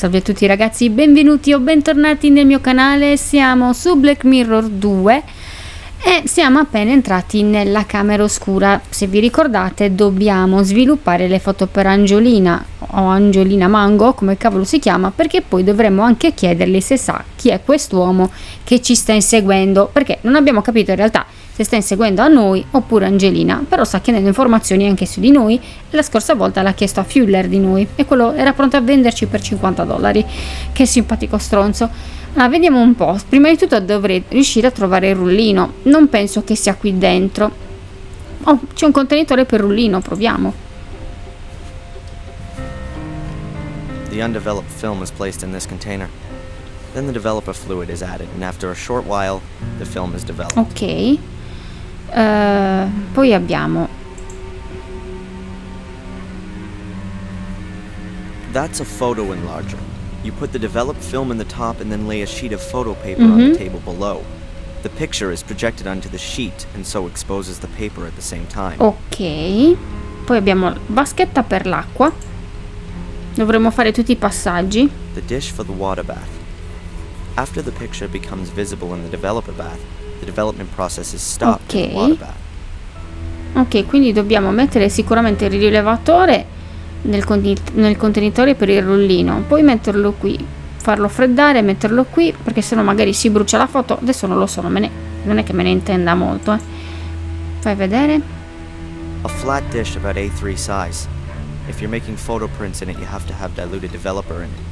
Salve a tutti ragazzi, benvenuti o bentornati nel mio canale. Siamo su Black Mirror 2 e siamo appena entrati nella camera oscura. Se vi ricordate, dobbiamo sviluppare le foto per Angiolina o Angiolina Mango, come cavolo si chiama, perché poi dovremmo anche chiedergli se sa chi è quest'uomo che ci sta inseguendo, perché non abbiamo capito in realtà se sta inseguendo a noi oppure Angelina, però sta chiedendo informazioni anche su di noi e la scorsa volta l'ha chiesto a Fuller di noi e quello era pronto a venderci per $50. Che simpatico stronzo. Allora, vediamo un po'. Prima di tutto dovrei riuscire a trovare il rullino. Non penso che sia qui dentro. Oh, c'è un contenitore per rullino, proviamo. The undeveloped film is placed in this container. Then the developer fluid is added, and after a short while, the film is developed. Ok. Poi abbiamo... That's a photo enlarger. You put the developed film in the top and then lay a sheet of photo paper on the table below. The picture is projected onto the sheet and so exposes the paper at the same time. Ok. Poi abbiamo vaschetta per l'acqua. Dovremmo fare tutti i passaggi. The dish for the water bath. After the picture becomes visible in the developer bath, the development process is stopped in the water bath. Ok, quindi dobbiamo mettere sicuramente il rilevatore nel contenitore per il rullino, poi metterlo qui, farlo freddare, metterlo qui, perché sennò magari si brucia la foto. Adesso non lo so, non è che me ne intenda molto. Fai vedere. A flat dish about A3 size. If you're making photo prints in it, you have to have diluted developer in it.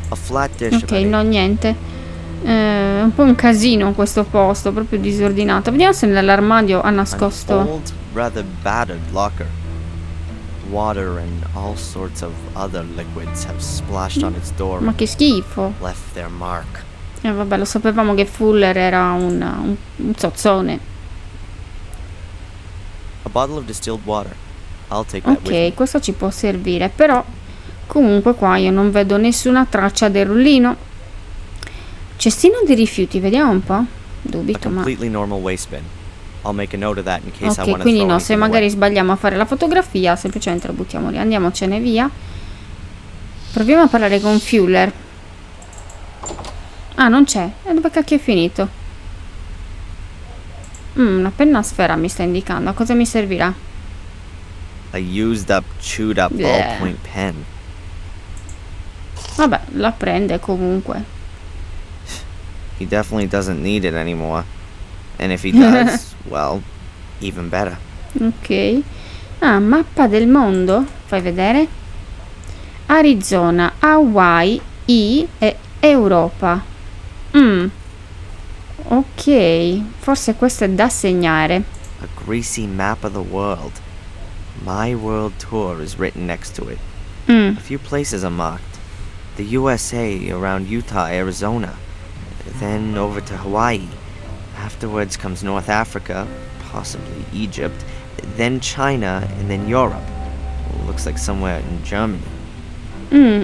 A flat dish. Ok, no, niente. È un po' un casino questo posto, proprio disordinato. Vediamo se nell'armadio ha nascosto. An old, rather battered locker. Water and all sorts of other liquids have splashed on its door. Ma che schifo. Left their mark. Vabbè, lo sapevamo che Fuller era un zozzone. A bottle of distilled water. I'll take that with me. Ok, questo ci può servire, però comunque qua io non vedo nessuna traccia del rullino. Cestino di rifiuti, vediamo un po'. Dubito, ma... Completely normal waste bin. I'll make a note of that in case I want Ok, to quindi throw no, se anything magari away. sbagliamo a fare la fotografia, semplicemente lo buttiamo lì. Andiamocene via. Proviamo a parlare con Fuller. Ah, non c'è. E dove cacchio è finito? Una penna a sfera mi sta indicando. A cosa mi servirà? A used up, chewed up ballpoint pen. Vabbè, la prende comunque. He definitely doesn't need it anymore. And if he does, well, even better. Ok. Ah, mappa del mondo. Fai vedere. Arizona, Hawaii, e Europa. Ok. Forse questo è da segnare. A greasy map of the world. My World Tour is written next to it. A few places are marked. The USA, around Utah, Arizona. Then over to Hawaii. Afterwards comes North Africa, possibly Egypt, then China, and then Europe. Looks like somewhere in Germany.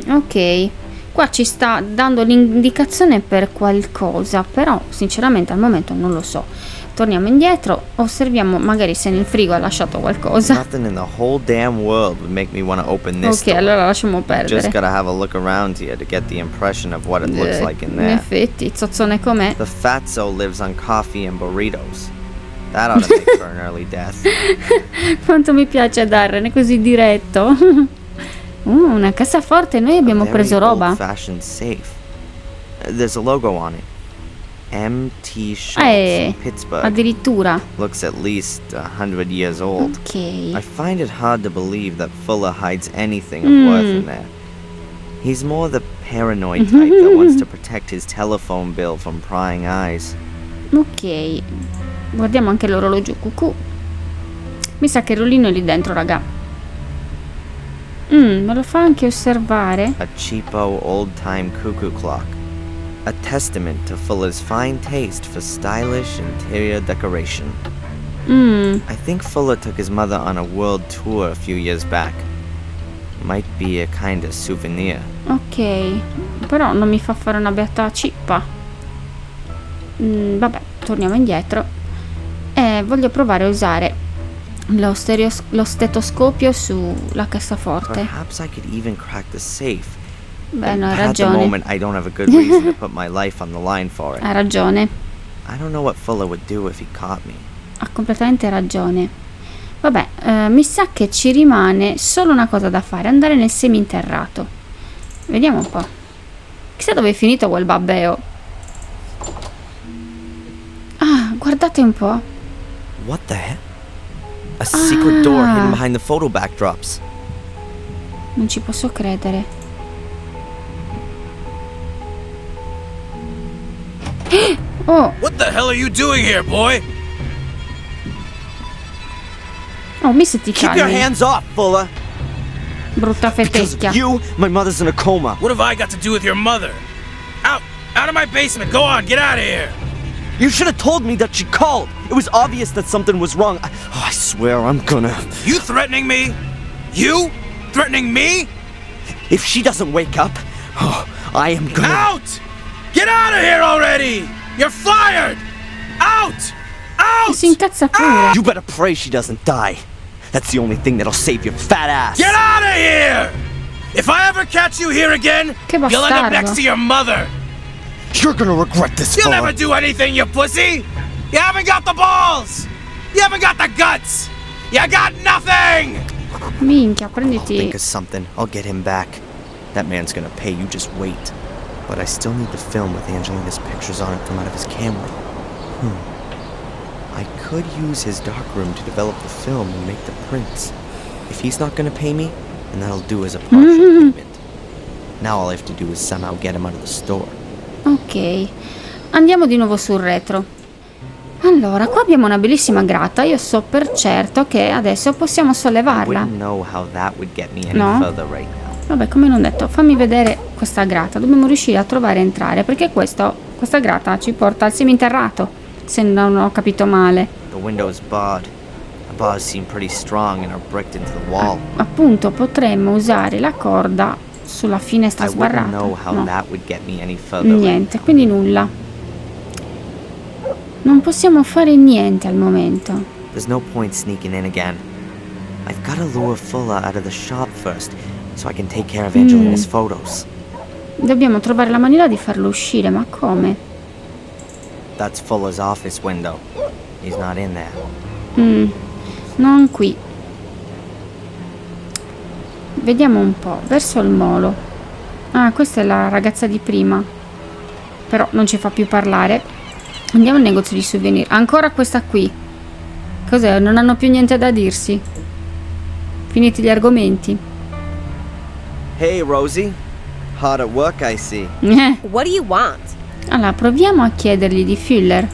Ok. Qua ci sta dando l'indicazione per qualcosa, però sinceramente al momento non lo so. Torniamo indietro, osserviamo magari se nel frigo ha lasciato qualcosa. Nothing in the whole damn world would make me want to open this Ok, door. allora lasciamo perdere. Just gotta have a look around here to get the impression of what it looks like in In there. effetti, zozzone com'è. The fatso lives on coffee and burritos. That ought to make for an early death. Quanto mi piace Darren, è così diretto. Una cassaforte, noi abbiamo preso roba. Old-fashioned safe. There's a logo on it. M.T. Schultz, Pittsburgh. Addirittura. Looks at least 100 years old. Ok. I find it hard to believe that Fuller hides anything of worth in there. He's more the paranoid type that wants to protect his telephone bill from prying eyes. Ok. Guardiamo anche l'orologio cucù. Mi sa che il rullino è lì dentro, raga. Me lo fa anche osservare. A cheapo old-time cuckoo clock. A testament to Fuller's fine taste for stylish interior decoration. I think Fuller took his mother on a world tour a few years back. Might be a kind of souvenir. Ok, però non mi fa fare una beata cippa. Vabbè, torniamo indietro. Voglio provare a usare lo stetoscopio sulla cassaforte. Perhaps I could even crack the safe Beh, no, hai At the ragione. moment, I don't have a good reason to put my life on the line for it. Ha ragione. I don't know what Fuller would do if he caught me. Ha completamente ragione. Vabbè, mi sa che ci rimane solo una cosa da fare, andare nel seminterrato. Vediamo un po'. Chissà dove è finito quel babbeo. Ah, guardate un po'. What the heck? A secret door hidden behind the photo backdrops. Non ci posso credere. Oh, What the hell are you doing here, boy? oh, mi se ti Keep your calmi. hands off, Fuller. Brutta Because fetecchia. of you, my mother's in a coma. What have I got to do with your mother? Out! Out of my basement! Go on, get out of here! You should have told me that she called. It was obvious that something was wrong. I swear I'm gonna... You threatening me? You? Threatening me? If she doesn't wake up, I am gonna... Out! Get out of here already! You're fired! Out! Out! Si incazza pure. You better pray she doesn't die. That's the only thing that'll save your fat ass. Get out of here! If I ever catch you here again, Che you'll end up bastardo. next to your mother. You're gonna regret this, You'll Fuller. never do anything, you pussy! You haven't got the balls! You haven't got the guts! You got nothing! Minchia, Think prenditi. of something. I'll get him back. That man's gonna pay, you just wait. But I still need the film with Angelina's pictures on it from out of his camera. I could use his darkroom to develop the film and make the prints. If he's not gonna pay me, then that'll do as a partial payment. Now all I have to do is somehow get him out of the store. Ok, andiamo di nuovo sul retro. Allora, qua abbiamo una bellissima grata. Io so per certo che adesso possiamo I sollevarla. wouldn't know how that would get me any No? further right now. Vabbè, come non detto, fammi vedere questa grata. Dobbiamo riuscire a trovare e entrare, perché questa grata ci porta al seminterrato, se non ho capito male. The window is barred. The bars seem pretty strong and are bricked into the wall. Appunto, potremmo usare la corda sulla finestra I wouldn't sbarrata. know how No. that would get me any further right Niente, now. quindi nulla. Non possiamo fare niente al momento. There's no point sneaking in again. I've got to lure Fuller out of the shop first, so I can take care of Angelina's photos. Dobbiamo trovare la maniera di farlo uscire, ma come? That's Fuller's office window. He's not in there. Non qui. Vediamo un po', verso il molo. Ah, questa è la ragazza di prima. Però non ci fa più parlare. Andiamo al negozio di souvenir. Ancora questa qui. Cos'è? Non hanno più niente da dirsi. Finiti gli argomenti. Hey, Rosie. Hard at work, I see. What do you want? Allora, proviamo a chiedergli di Fuller.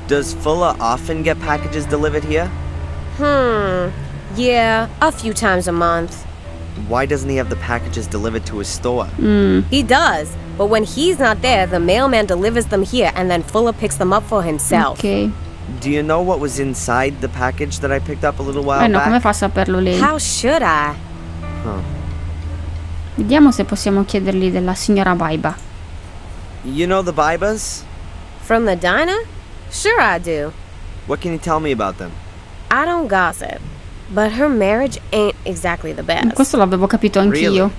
Does Fuller often get packages delivered here? Yeah, a few times a month. Why doesn't he have the packages delivered to his store? He does, but when he's not there, the mailman delivers them here and then Fuller picks them up for himself. Ok. Do you know what was inside the package that I picked up a little while No, come back? fa a saperlo lei? How should I? Vediamo se possiamo chiedergli della signora Baiba. You know the Bibas? From the diner? Sure I do. What can you tell me about them? I don't gossip, but her marriage ain't exactly the best. Questo l'avevo capito anch'io.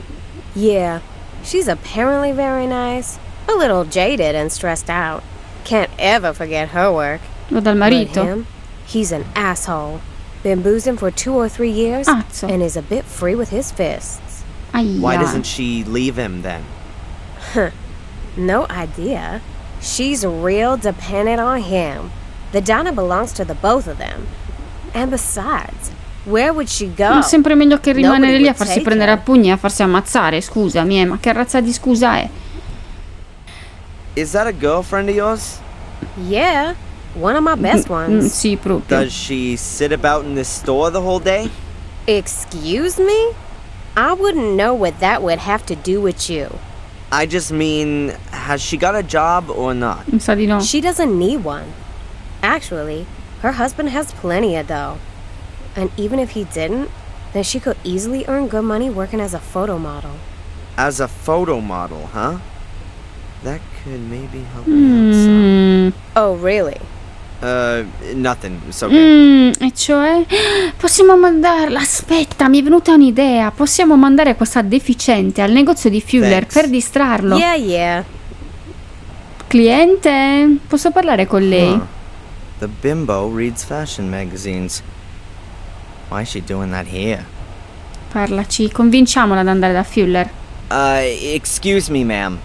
Yeah, she's apparently very nice, a little jaded and stressed out. Can't ever forget her work. Lo dal But marito. him, he's an asshole. Been boozing for 2 or 3 years Azzo. and is a bit free with his fists. Aia. Why doesn't she leave him then? No idea. She's real dependent on him. The diner belongs to the both of them. And besides, where would she go? Ma sempre meglio che rimanere Nobody lì a would farsi take prendere a her. pugni e a farsi ammazzare. Scusami, ma che razza di scusa è? Is that a girlfriend of yours? Yeah, one of my best ones. Sì, proprio. Does she sit about in this store the whole day? Excuse me? I wouldn't know what that would have to do with you. I just mean, has she got a job or not? Mi sa di no. She doesn't need one. Actually, her husband has plenty of dough. And even if he didn't, then she could easily earn good money working as a photo model. As a photo model, huh? That could maybe help me out some. Oh, really? Nothing. It's okay. E cioè? Possiamo mandarla. Aspetta. Aspetta, mi è venuta un'idea. Possiamo mandare questa deficiente al negozio di Fuller per distrarlo. Yeah. Cliente, posso parlare con lei? Huh. The bimbo reads fashion magazines. Why is she doing that here? Parlaci, convinciamola ad andare da Fuller. Excuse me, ma'am.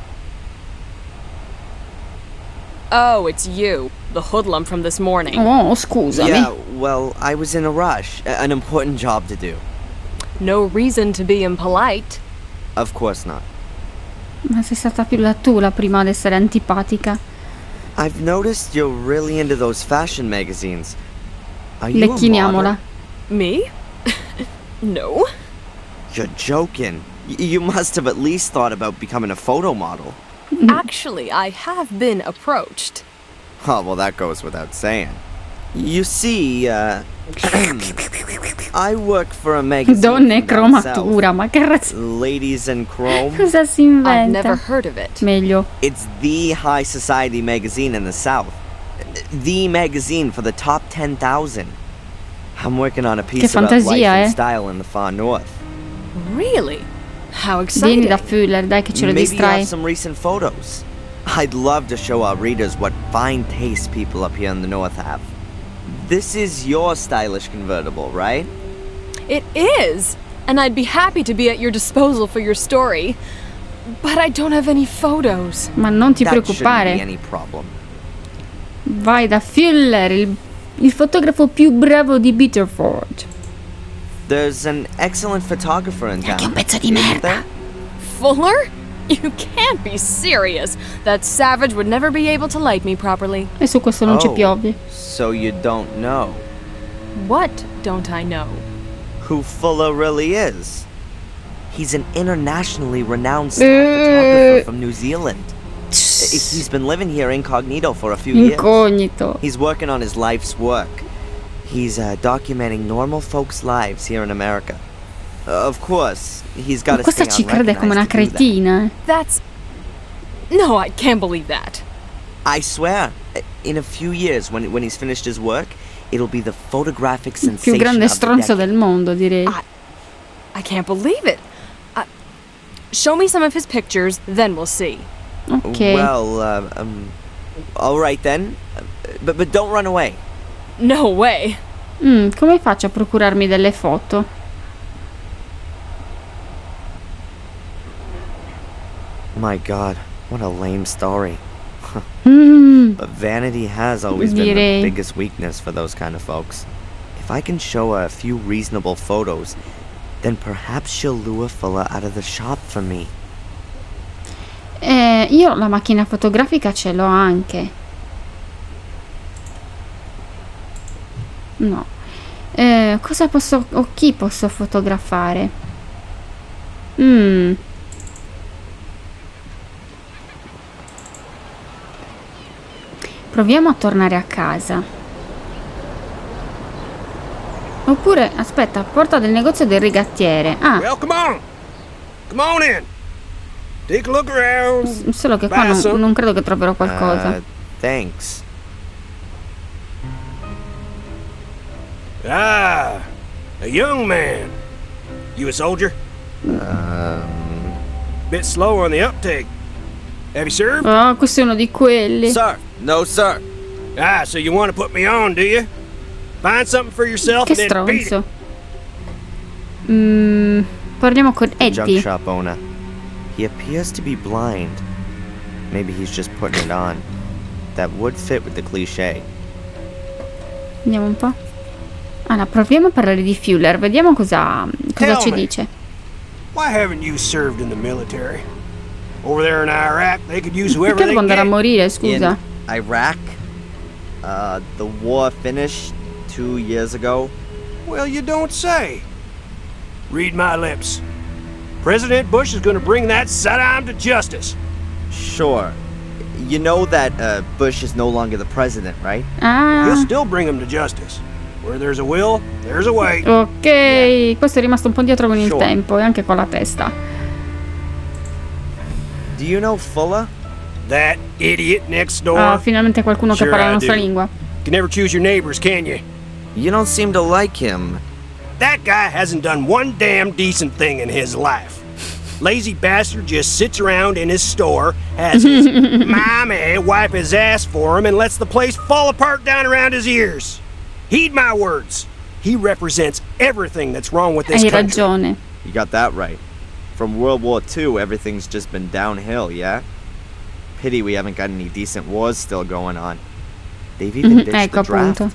Oh, it's you, the hoodlum from this morning. Oh, scusami. Yeah, well, I was in a rush. An important job to do. No reason to be impolite. Of course not. Ma sei stata più tu la prima ad essere antipatica. I've noticed you're really into those fashion magazines. Are you a Lecchiniamola. model? Me? No. You're joking. You must have at least thought about becoming a photo model. Actually, I have been approached. Oh, well, that goes without saying. You see, I work for a magazine Donne e from down south. cromatura, ma che razza. Ladies in Chrome. Cosa si I've inventa? never heard of it. Meglio. It's the high society magazine in the South. The magazine for the top 10,000. I'm working on a piece about life fantasia, and eh? style in the far north. Really? How Vieni exciting. da Fuller, dai che ce lo Maybe you distrai. have some recent photos. I'd love to show our readers what fine taste people up here in the north have. This is your stylish convertible, right? It is! And I'd be happy to be at your disposal for your story. But I don't have any photos. Ma non ti That shouldn't be preoccupare. any problem. Vai da Fuller, il fotografo più bravo di Bitterford. There's an excellent photographer in town. Che è un pezzo di isn't merda. there? Fuller? You can't be serious. That savage would never be able to light me properly. E su questo non ci Oh, piove. So you don't know What don't I know? who Fuller really is? He's an internationally renowned style photographer from New Zealand. He's been living here incognito for a few years. Incognito. He's working on his life's work. He's documenting normal folks' lives here in America. Of course, he's got Ma to questa stay ci crede come una unrecognized to do that. cretina. That's... No, I can't believe that. I swear, in a few years, when he's finished his work, it'll be the photographic Il più sensation grande of the stronzo decade. del mondo, direi. I can't believe it. Show me some of his pictures, then we'll see. Ok. Well, all right then, but don't run away. No way. Come faccio a procurarmi delle foto? My God, what a lame story. Mm, But vanity has always been Direi. the biggest weakness for those kind of folks. If I can show her a few reasonable photos, then perhaps she'll lure Fuller out of the shop for me. Io la macchina fotografica ce l'ho anche. No. Cosa posso... o chi posso fotografare? Proviamo a tornare a casa. Oppure, aspetta, porta del negozio del rigattiere. Ah, Well, come on. Come on in. Take a look around. solo che qua non credo che troverò qualcosa. Thanks. Ah, a young man. You a soldier? Bit slow on the uptake. Have you served? Oh, questo è uno di quelli. Sir, no sir. Ah, so you want to put me on, do you? Find something for yourself Che and then beat it. stronzo. Parliamo con Junk Eddie. shop owner. He appears to be blind. Maybe he's just putting it on. That would fit with the cliché. Vediamo un po'. Allora, proviamo a parlare di Fuller. Vediamo cosa ci Tell me. dice. Why haven't you served in the military? Over there in Iraq, they could use whoever Perché they devo andare a get. morire, scusa? In Iraq, the war finished 2 years ago. Well, you don't say. Read my lips. President Bush is going to bring that Saddam to justice. Sure. You know that Bush is no longer the president, right? He'll Ah, still bring him to justice. Where there's a will, there's a way. ok. Questo è rimasto un po' indietro con il Sure. tempo e anche con la testa. Do you know Fuller? That idiot next door. Ah, finalmente qualcuno che Sure parla la I nostra do. lingua. Can never choose your neighbors, can you? You don't seem to like him. That guy hasn't done one damn decent thing in his life. Lazy bastard just sits around in his store, has his mommy wipe his ass for him, and lets the place fall apart down around his ears. Heed my words. He represents everything that's wrong with this Hai country. ragione. You got that right. From World War II, everything's just been downhill, yeah? Pity we haven't got any decent wars still going on. They've even ditched Ecco the draft. appunto.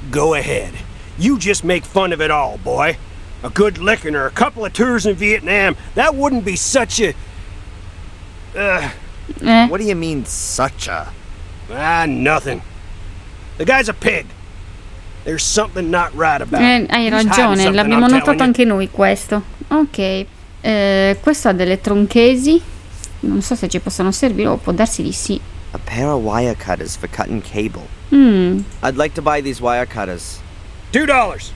Go ahead. You just make fun of it all, boy. A good licking or a couple of tours in Vietnam, that wouldn't be such a... What do you mean, such a? Nothing. The guy's a pig. There's something not right about him. Hai He's hiding ragione, something, l'abbiamo I'm notato telling you. anche noi questo. Ok, questo ha delle tronchesi. Non so se ci possono servire o può darsi di sì. A pair of wire cutters for cutting cable. I'd like to buy these wire cutters. $2.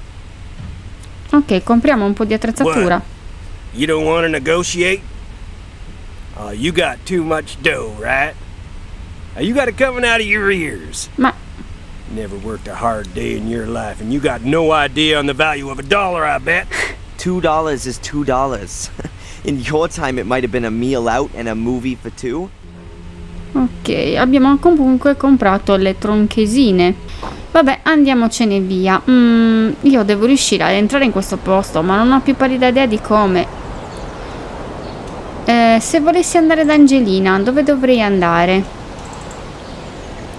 Ok, compriamo un po' di attrezzatura. What? You don't want to negotiate? You got too much dough, right? You got it coming out of your ears. Ma Never worked a hard day in your life, and you got no idea on the value of $1, I bet. $2 is $2. In your time, it might have been a meal out and a movie for two. ok, abbiamo comunque comprato le tronchesine. Vabbè, andiamocene via. Io devo riuscire ad entrare in questo posto, ma non ho più pallida idea di come. Se volessi andare da Angelina, dove dovrei andare?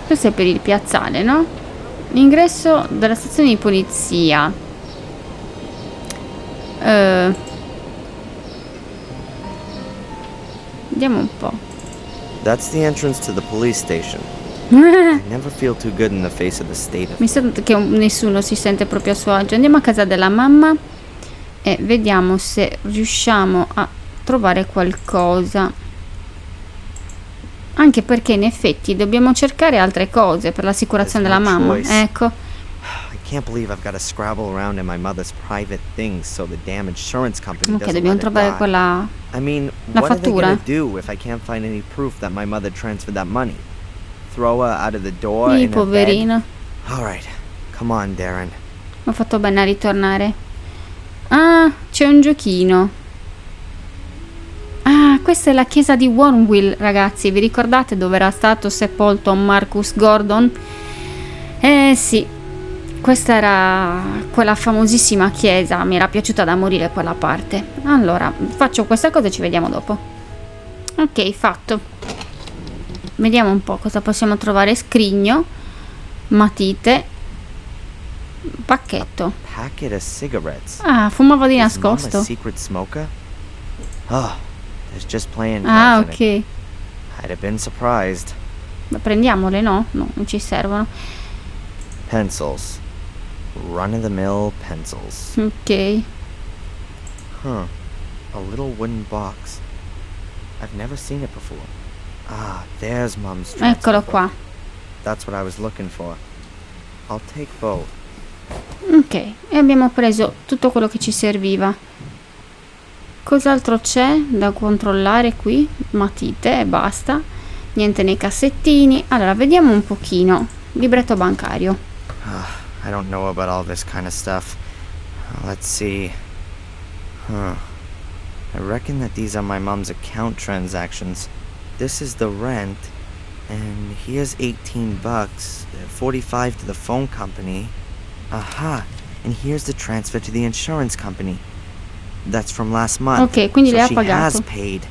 Questo è per il piazzale, no? L'ingresso della stazione di polizia. Vediamo un po'. That's the entrance to the police station. I never feel too good in the face of the state of Mi sa che nessuno si sente proprio a suo agio. Andiamo a casa della mamma e vediamo se riusciamo a trovare qualcosa. Anche perché in effetti dobbiamo cercare altre cose per l'assicurazione della There's no mamma. choice. Ecco. I can't believe I've got to scrabble around in my mother's private things so the damn insurance company Ok, doesn't dobbiamo let it trovare rot. quella. I mean, la what are they fattura. gonna do if I can't find any proof that my mother transferred that money? Throw her out of the door in her bed? Poverina. All right, come on, Darren. Mi ho fatto bene a ritornare. Ah, c'è un giochino. Ah, questa è la chiesa di Wormville, ragazzi. Vi ricordate dove era stato sepolto Marcus Gordon? Sì, questa era quella famosissima chiesa. Mi era piaciuta da morire quella parte. Allora, faccio questa cosa e ci vediamo dopo. Ok, fatto. Vediamo un po' cosa possiamo trovare. Scrigno, matite, pacchetto. Packet of cigarettes. Ah, fumavo di Is Mom a nascosto. secret smoker? Oh, there's just playing Ah, cards in it. ok. I'd have been surprised. Ma prendiamole, no? No, non ci servono. Pencils. Run-of-the-mill pencils. Ok. Huh. A little wooden box. I've never seen it before. Ah, there's Mom's transfer Eccolo book. qua. That's what I was looking for. I'll take both. Ok, e abbiamo preso tutto quello che ci serviva. Cos'altro c'è da controllare qui? Matite e basta. Niente nei cassettini. Allora, vediamo un pochino. Libretto bancario. I don't know about all this kind of stuff. Let's see. Huh. I reckon that these are my mom's account transactions. This is the rent. And here's $18. 45 to the phone company. Aha. And here's the transfer to the insurance company. That's from last month. Ok, quindi so le ha she pagato. has paid.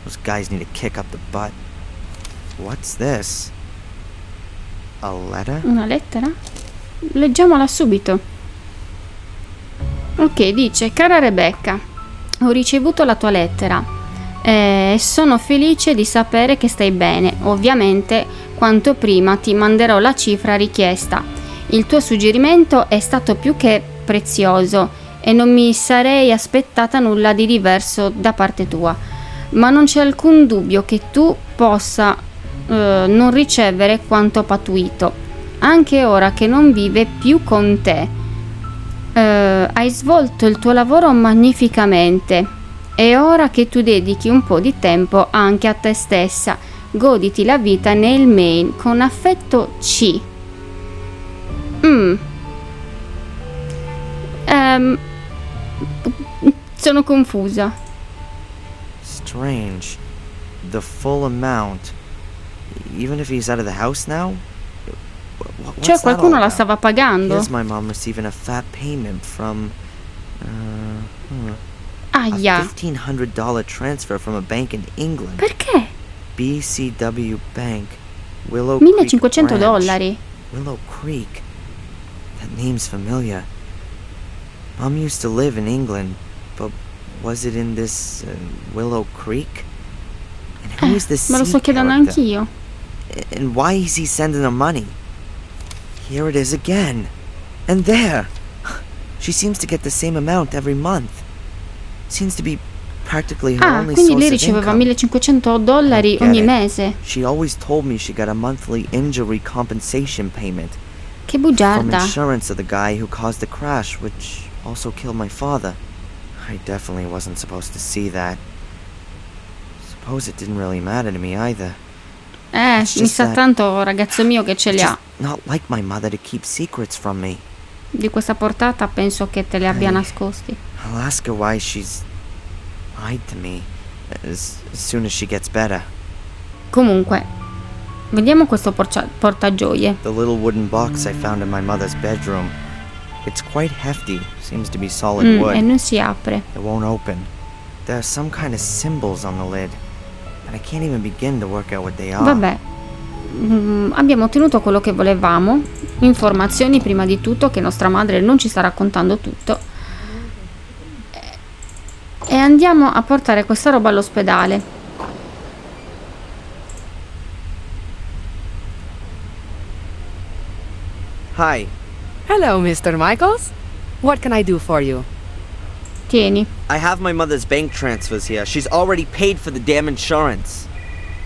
Those guys need to kick up the butt. What's this? A letter? Una lettera? Leggiamola subito. Ok, dice: cara Rebecca, ho ricevuto la tua lettera. Sono felice di sapere che stai bene. Ovviamente, quanto prima ti manderò la cifra richiesta. Il tuo suggerimento è stato più che prezioso e non mi sarei aspettata nulla di diverso da parte tua. Ma non c'è alcun dubbio che tu possa non ricevere quanto patuito, anche ora che non vive più con te. Hai svolto il tuo lavoro magnificamente. È ora che tu dedichi un po' di tempo anche a te stessa. Goditi la vita nel Maine. Con affetto, C. Sono confusa. Strange. The full amount. Even if he's out of the house now? What's Cioè that qualcuno all la about? stava pagando. Here's my mom receiving a fat payment from a Aia. $1,500 transfer from a bank in England. Perché? BCW Bank. Willow Creek 1500 branch. dollari. Willow Creek. That name's familiar. Mom used to live in England, but was it in this Willow Creek? And who is this Me lo sto sea chiedendo character? anch'io. And why is he sending her money? Here it is again. And there. She seems to get the same amount every month. Seems to be practically her only Quindi source lei of riceveva income. 1500 dollari Get ogni it. mese. She always told me she got a monthly injury compensation payment Che from bugiarda. insurance of the guy who caused the crash, which also killed my father. I definitely wasn't supposed to see that. Suppose it didn't really matter to me either. It's Mi just sa that- tanto, ragazzo mio, che ce li It's ha. just not like my mother to keep secrets from me. Di questa portata penso che te li abbia nascosti. I'll ask her why she's lied to me as soon as she gets better. Comunque, vediamo questo portagioie. The little wooden box I found in my mother's bedroom. It's quite hefty, seems to be solid wood. E non si apre. It won't open. There are some kind of symbols on the lid, and I can't even begin to work out what they are. Vabbè, abbiamo ottenuto quello che volevamo. Informazioni prima di tutto, che nostra madre non ci sta raccontando tutto. E andiamo a portare questa roba all'ospedale. Hi. Hello, Mr. Michaels. What can I do for you? Tieni. I have my mother's bank transfers here. She's already paid for the damn insurance.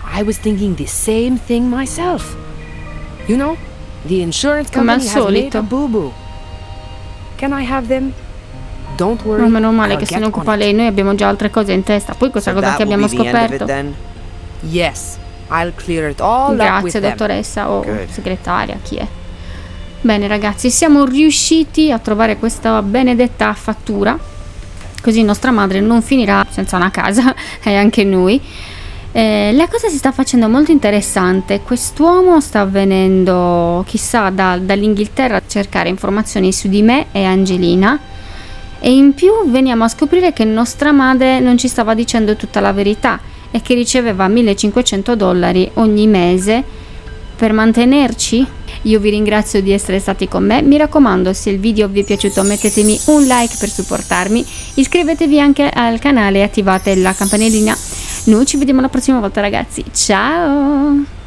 I was thinking the same thing myself. You know, the insurance Come al company has made solito. a boo-boo. Can I have them? Don't worry. No, meno male I'll che se get ne on occupa it. lei. Noi abbiamo già altre cose in testa. Poi questa So cosa that che will abbiamo be the end of it scoperto. then? Yes, I'll clear it all up with Grazie, them. dottoressa o Good. segretaria, chi è? Bene ragazzi, siamo riusciti a trovare questa benedetta fattura, così nostra madre non finirà senza una casa e anche noi. La cosa si sta facendo molto interessante. Quest'uomo sta venendo chissà dall'Inghilterra a cercare informazioni su di me e Angelina, e in più veniamo a scoprire che nostra madre non ci stava dicendo tutta la verità e che riceveva 1500 dollari ogni mese per mantenerci. Io vi ringrazio di essere stati con me. Mi raccomando, se il video vi è piaciuto mettetemi un like per supportarmi, iscrivetevi anche al canale e attivate la campanellina. Noi ci vediamo la prossima volta ragazzi, ciao!